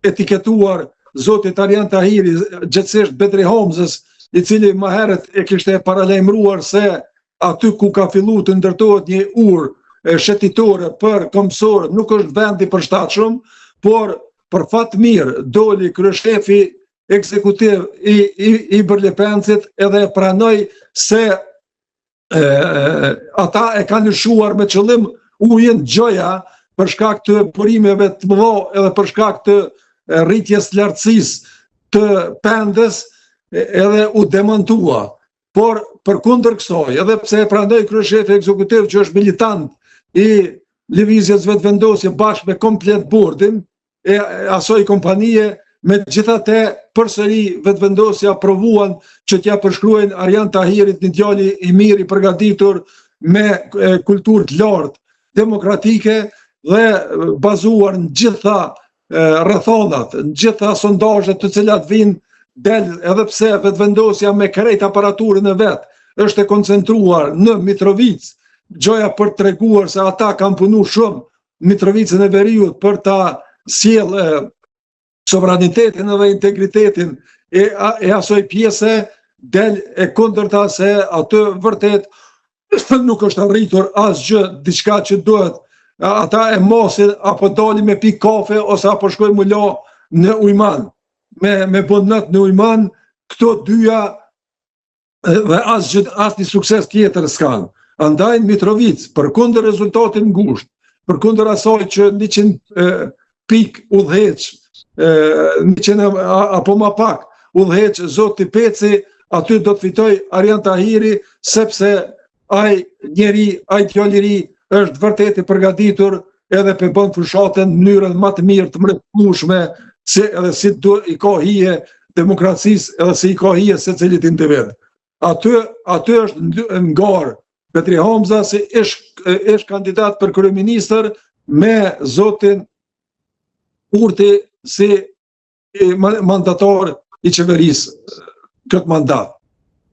etiketuar zotit Arjan Tahiri, gjithsesht Bedri Homzës, i cili më herët e kishte paralajmëruar se aty ku ka fillu të ndërtohet një urë shëtitore për kombësorët nuk është vendi përshtatshëm, por për fat mirë doli kryeshefi ekzekutiv i Bërlepencit edhe e pranoi se ata e kanë lëshuar me qëllim ujin Gjoja për shkak të burimeve të mëdha edhe për shkak të rritjes lartësisë të pendës edhe u demantua. Por përkundër kësaj, edhe pse e pranoi kryeshefi ekzekutiv që është militant i lëvizjes vetëvendosje bashkë me komplet bordin e asoj kompanije, megjithatë përsëri vetëvendosja aprovuan që t'ja përshkruajnë Arjan Tahirit një djalë i mirë i përgatitur me kulturë të lartë demokratike dhe bazuar në gjitha rrethonat, në gjitha sondazhet të cilat vinë del, edhe pse vetëvendosja me krejt aparaturën e vet është e koncentruar në Mitrovic, Gjoja për të treguar se ata kanë punu shumë Mitrovicën e Veriut për ta sjellë sovranitetin dhe integritetin e asoj pjese, del e kundërta se atë vërtet nuk është arritur asgjë diçka që duhet. Ata e mosin apo dalin me pikë kafe ose apo shkojnë më la në Ujman. Me bonët në Ujman, këto dyja dhe asnjë sukses tjetër s'kan. Andaj Mitrovic, përkundër rezultatit ngusht, përkundër asaj që 100 pikë udhëheq, 100 apo më pak udhëheq zoti Peci, aty do të fitoj Arjan Tahiri, sepse ai djalëri është vërtet i përgatitur edhe për bën fushatën në mënyrën më të mirë të mrekullueshme, edhe si i ka hije demokracisë edhe si i ka hije secilit individ. Aty është ngar Bedri Homza si ish kandidat për kryeministër me zotin Kurti si mandatar i qeverisë këtë mandat.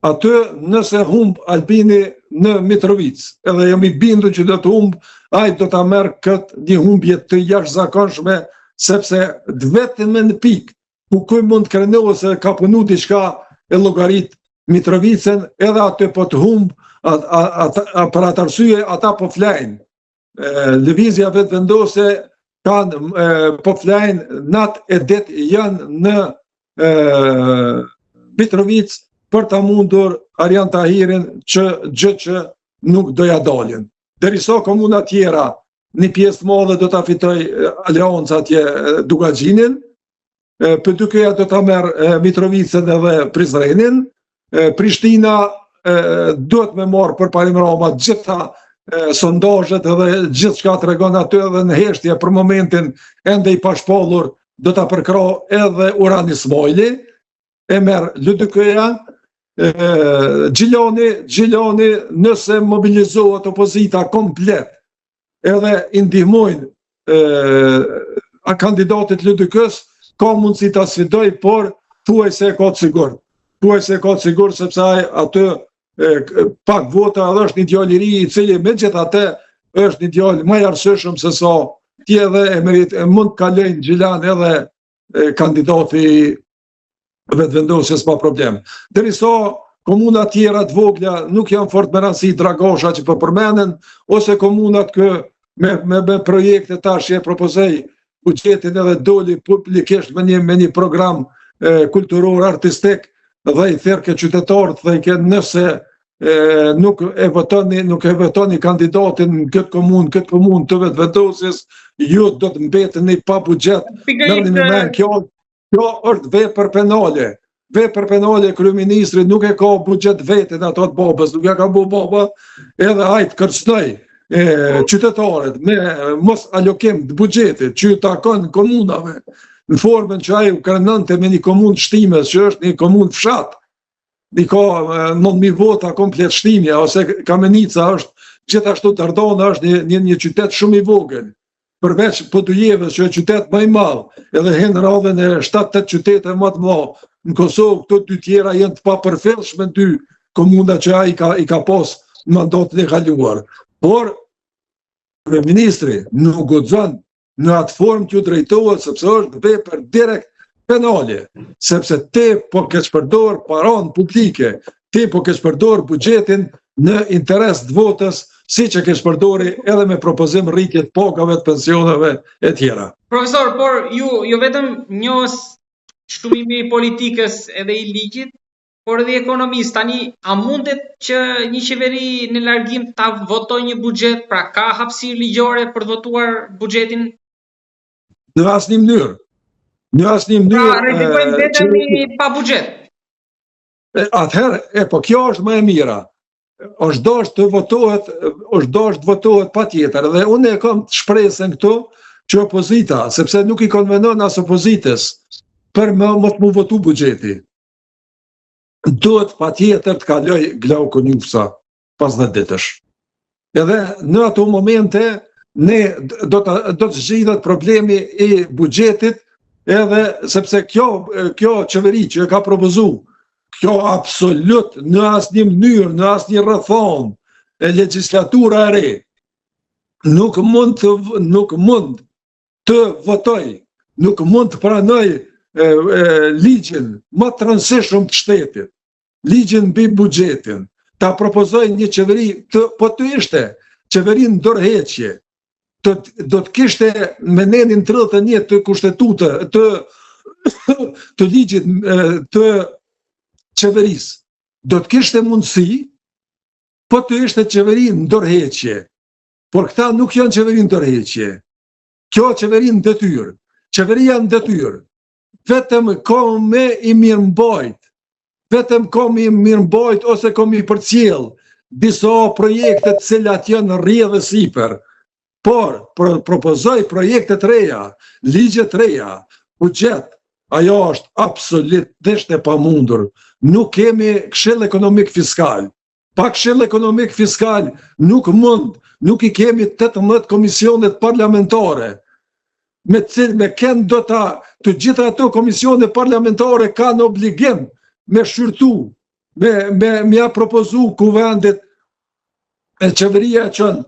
Aty nëse humb Albini në Mitrovic, edhe jam i bindur që do të humb, ai do ta merr këtë një humbje të jashtëzakonshme, sepse vetëm në pikë ku ky mund të krenohet se ka punu diçka e llogarit Mitrovicën, edhe aty po të humb, për atë arsye ata po flajnë. Lëvizja vetëvendose po flajnë natë e det janë në Mitrovic për ta mundur Arjan Tahirin që nuk doja dalin. Derisa komuna tjera, një pjesë madhe do ta fitoj Aleonca atje Dugaxhinin, për dykeja do ta merr Mitrovicën edhe Prizrenin, Prishtina duhet me marrë për parim Roma gjitha sondazhet edhe gjithë çka tregon aty edhe në heshtje për momentin ende i pashpallur do ta përkra edhe Urani Smajli, e merr LDK-ja, Gjilani nëse mobilizohet opozita komplet edhe i ndihmojnë kandidatit LDK-s, ka mundësi ta sfidoj, por thuaj se e ka të sigurt. Thuaj se e ka të sigurt sepse ai aty pak vota edhe është një djalë i ri i cili megjithatë është një djalë më i arsyeshëm se sa ti edhe e mund të kalojnë Gjilan edhe kandidati vetëvendosjes pa problem. Derisa komuna tjera të vogla nuk janë fort me rëndësi, Dragosha që po përmenden, ose komunat me projekte tash e propozoj buxhetin edhe doli publikisht me një program kulturor artistik dhe i therke qytetarët dhe i ke nëse nuk e votoni kandidatin në këtë komunë të vetëvendosjes, ju do të mbeteni pa buxhet. Kjo është vepër penale. Vepër penale kryeministri nuk e ka buxhet vetin ato të babës, nuk e ka bu baba, edhe ai të kërcënoj qytetarët me mos alokim të buxhetit që ju takon komunave në formën që ai u krenonte me një komunë shtimes që është një komunë fshat. I ka 9.000 vota komplet shtimja, ose Kamenica është gjithashtu Tardana është një qytet shumë i vogël. Përveç Podujevës që është qytet më i madh, edhe hen radhën e 7-8 qytete më të mëdha. Në Kosovë këto dy tjera janë të papërfillshme dy komuna që ai i ka pas mandatin e kaluar. Por kryeministri nuk guxon në atë formë që drejtohet, sepse është vepër direkt penale, sepse ti po ke shpërdor paranë publike, ti po ke shpërdor buxhetin në interes të votës, si që ke shpërdori edhe me propozim rritje të pagave, të pensioneve e tjera. Profesor, por ju vetëm njohës shtumimi i politikës edhe i ligjit, por edhe ekonomist. Tani, a mundet që një qeveri në largim ta votojë një buxhet, pra ka hapësirë ligjore për të votuar buxhetin? Në asnjë mënyrë. Në asnjë mënyrë. Pra, rregullojmë vetëm pa buxhet. Atëherë, po kjo është më e mira. Është dashur të votohet patjetër, dhe unë e kam shpresën këtu që opozita, sepse nuk i konvenon as opozitës për mos mu votu buxheti. Duhet patjetër të kaloj Glauku Njufsa 15 ditësh. Edhe në ato momente ne do të zgjidhet problemi i buxhetit, edhe sepse kjo qeveri që e ka propozuar, kjo absolut në asnjë mënyrë, në asnjë rrethon e legjislatura e re nuk mund të votoj, nuk mund të pranoj ligjin më të rëndësishëm të shtetit, ligjin mbi buxhetin, ta propozoj një qeveri po të ishte qeveri në dorëheqje, do të kishte me nenin 31 të kushtetutë, të ligjit të qeverisë, do të kishte mundësi, po të ishte qeveri në dorëheqje. Por këta nuk janë qeveri në dorëheqje. Kjo qeveri në detyrë. Qeveria në detyrë. Vetëm komi i mirëmbajt, ose komi përcjell disa projekte të cilat janë rrjedhë dhe sipër. Por propozoj projekte të reja, ligje të reja, buxhet. Ajo është absolutisht e pamundur. Nuk kemi këshill ekonomik fiskal. Pa këshill ekonomik fiskal nuk i kemi 18 komisionet parlamentare. Me kënd do të gjitha ato komisionet parlamentare kanë obligim me shqyrtu, me ja propozu kuvendit e qeveria që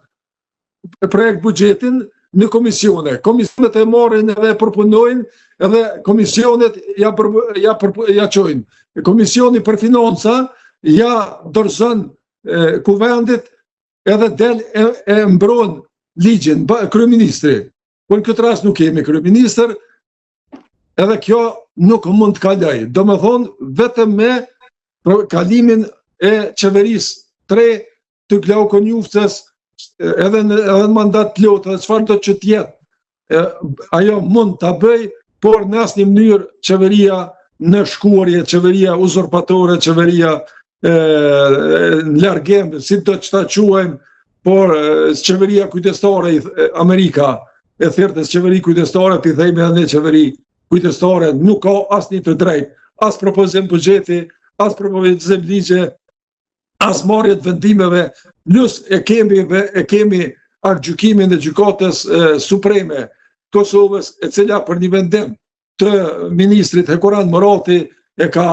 projekt buxhetin në komisione. Komisionet e marrin edhe përpunojnë, edhe komisionet ja qojnë. Komisioni për financa ja dorëzon kuvendit edhe del e mbron ligjin, kryeministri. Po në këtë rast nuk kemi kryeministër, edhe kjo nuk mund të kaloj. Do me thonë, vetëm me kalimin e qeverisë 3 të Glauku Njufsës, edhe në mandat të lotë, çfarë do që tjetë, ajo mund të bëj, por në asnjë mënyrë qeveria në shkuarje, qeveria uzurpatore, qeveria në largim, si do që ta quajmë, por qeveria kujdestare Amerika, e thirrës qeveri kujdestare, për i thejme edhe qeveri kujdestare, nuk ka asnjë të drejtë, as propozim buxheti, as propozim ligje, as marrje të vendimeve, plus e kemi aktgjykimin e gjykatës supreme Kosovës, e cila për një vendim të ministrit Hekuran Murati e ka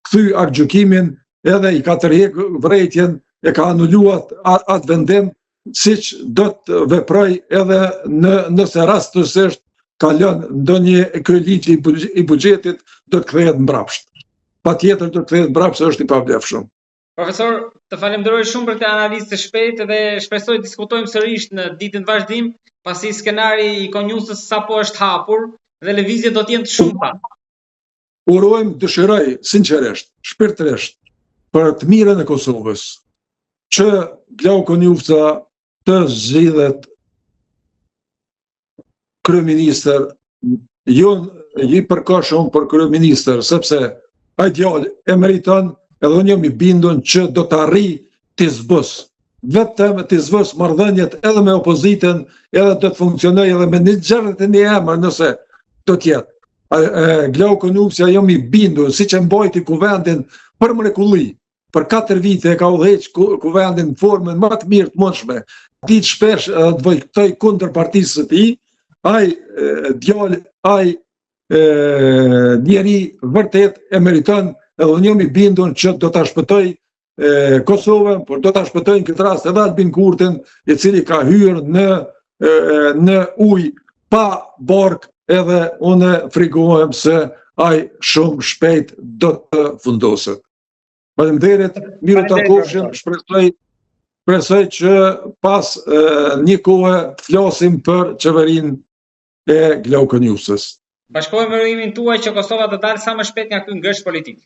kthy aktgjykimin, edhe i ka tërheq vërejtjen, e ka anuluar atë vendim, siç do të veproj edhe nëse rastësisht kalon ndonjë kryeligj i buxhetit, do të kthehet mbrapsht. Patjetër do të kthehet mbrapsht, është i pavlefshëm. Profesor, të falenderoj shumë për këtë analizë të shpejtë dhe shpresoj të diskutojmë sërish në ditën vazhdim, pasi skenari i Konjusës sapo është hapur dhe lëvizjet do të jenë të shumta. Urojmë, dëshiroj sinqerisht, shpirtërisht, për të mirën e Kosovës, që Glauku Njufsa të zgjidhet kryeministër, jo i përkohshëm për kryeministër, sepse ai djalë e meriton. Edhe unë jam i bindur që do të arrijë të zbos. Vetëm të zbos marrëdhëniet edhe me opozitën, edhe do të funksionojë edhe me një gjërët e një emër nëse do t'jetë. Glauku Njufsa jam i bindur, siç e mbajti kuvendin për mrekulli. Për 4 vite e ka udhëheq kuvendin në formën më të mirë të mundshme. Ditë shpesh të vojtoj kundër partisë së tij, ai djalë, ai njeri vërtet e meriton. Edhe unë jam i bindur që do ta shpëtoj Kosovën, por do ta shpëtoj në këtë rast edhe Albin Kurtin, i cili ka hyrë në ujë pa bark, edhe une frikohem se ai shumë shpejt do të fundoset. Faleminderit, miru takofshim, shpresoj që pas një kohe të flasim për qeverinë e Glauco Newsës. Bashkohem me urimin tuaj që Kosova të dalë sa më shpejt nga ky ngresh politik.